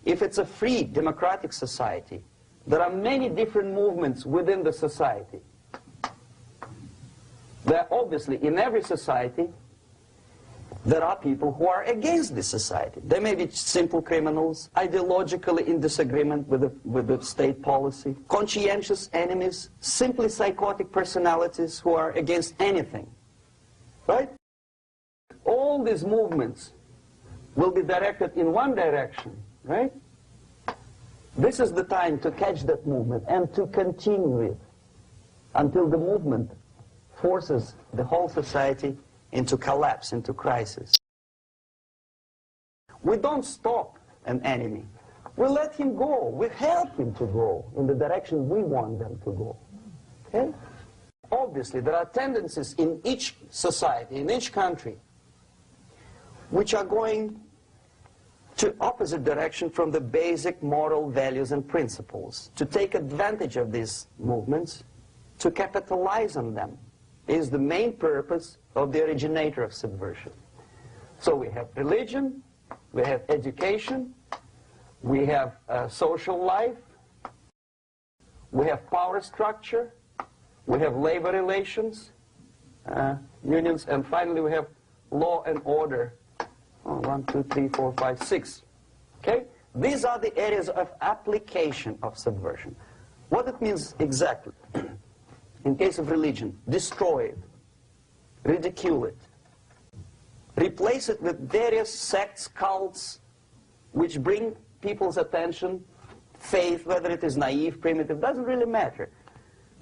if it's a free, democratic society, there are many different movements within the society. There are obviously, in every society, there are people who are against this society. They may be simple criminals, ideologically in disagreement with the state policy, conscientious enemies, simply psychotic personalities who are against anything. Right? All these movements will be directed in one direction, right? This is the time to catch that movement and to continue it until the movement forces the whole society into collapse, into crisis. We don't stop an enemy. We let him go. We help him to go in the direction we want them to go. Okay? Obviously, there are tendencies in each society, in each country, which are going to opposite direction from the basic moral values and principles. To take advantage of these movements, to capitalize on them, is the main purpose of the originator of subversion. So we have religion, we have education, we have social life, we have power structure, we have labor relations, unions, and finally we have law and order. 1, 2, 3, 4, 5, 6. Okay? These are the areas of application of subversion. What it means exactly? In case of religion, destroy it, ridicule it, replace it with various sects, cults, which bring people's attention, faith, whether it is naive, primitive, doesn't really matter.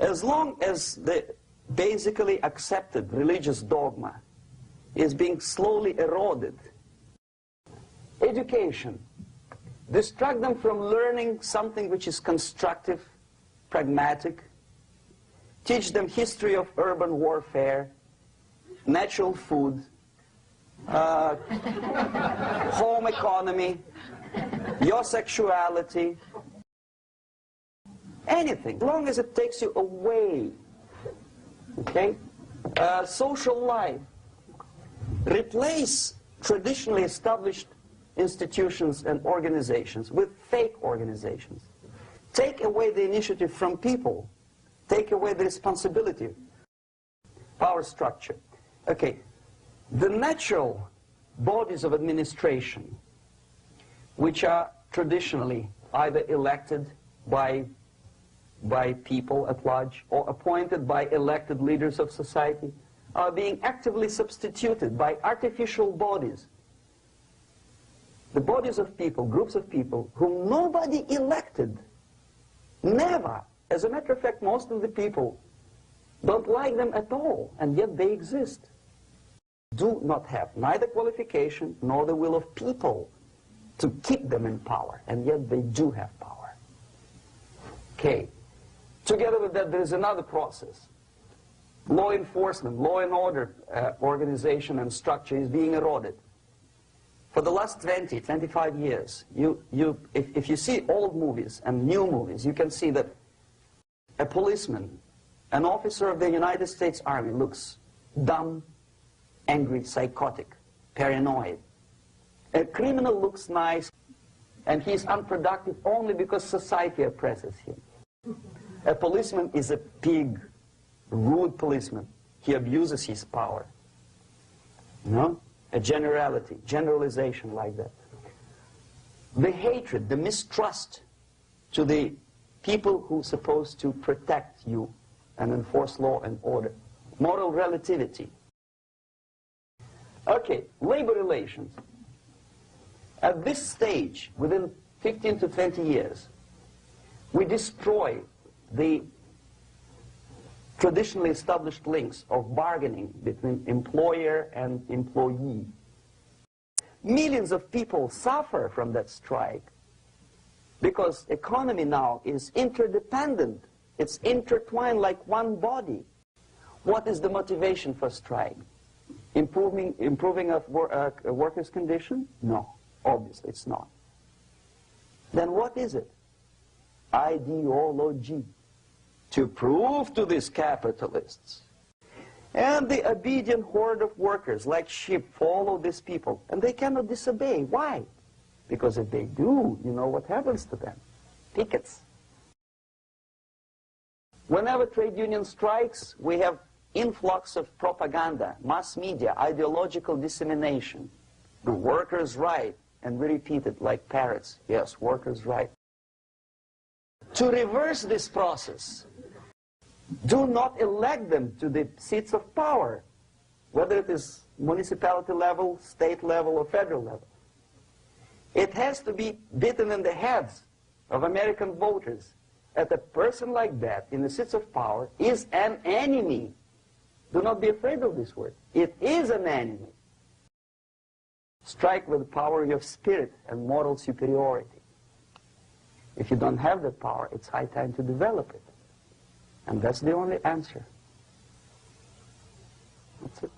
As long as the basically accepted religious dogma is being slowly eroded. Education. Distract them from learning something which is constructive, pragmatic. Teach them history of urban warfare, natural food, home economy, your sexuality, anything, as long as it takes you away. Okay? Social life. Replace traditionally established institutions and organizations with fake organizations. Take away the initiative from people. Take away the responsibility. Power structure. Okay, the natural bodies of administration, which are traditionally either elected by people at large or appointed by elected leaders of society, are being actively substituted by artificial bodies. The bodies of people, groups of people, whom nobody elected. Never. As a matter of fact, most of the people don't like them at all, and yet they exist. Do not have neither qualification nor the will of people to keep them in power, and yet they do have power. Okay. Together with that, there is another process. Law enforcement, law and order organization and structure is being eroded. For the last 20, 25 years, if you see old movies and new movies, you can see that a policeman, an officer of the United States Army, looks dumb, angry, psychotic, paranoid. A criminal looks nice, and he's unproductive only because society oppresses him. A policeman is a pig, rude policeman. He abuses his power. No? A generality, generalization like that. The hatred, the mistrust to the people who are supposed to protect you and enforce law and order. Moral relativity. Okay, labor relations. At this stage, within 15 to 20 years, we destroy the traditionally established links of bargaining between employer and employee. Millions of people suffer from that strike because economy now is interdependent. It's intertwined like one body. What is the motivation for strike? Improving of workers' condition? No, obviously it's not. Then what is it? Ideology. To prove to these capitalists. And the obedient horde of workers, like sheep, follow these people. And they cannot disobey. Why? Because if they do, you know what happens to them. Pickets. Whenever trade union strikes, we have influx of propaganda, mass media, ideological dissemination. The workers' right, and we repeat it like parrots. Yes, workers' right. To reverse this process, do not elect them to the seats of power, whether it is municipality level, state level, or federal level. It has to be beaten in the heads of American voters that a person like that in the seats of power is an enemy. Do not be afraid of this word. It is an enemy. Strike with the power of spirit and moral superiority. If you don't have that power, it's high time to develop it. And that's the only answer. That's it.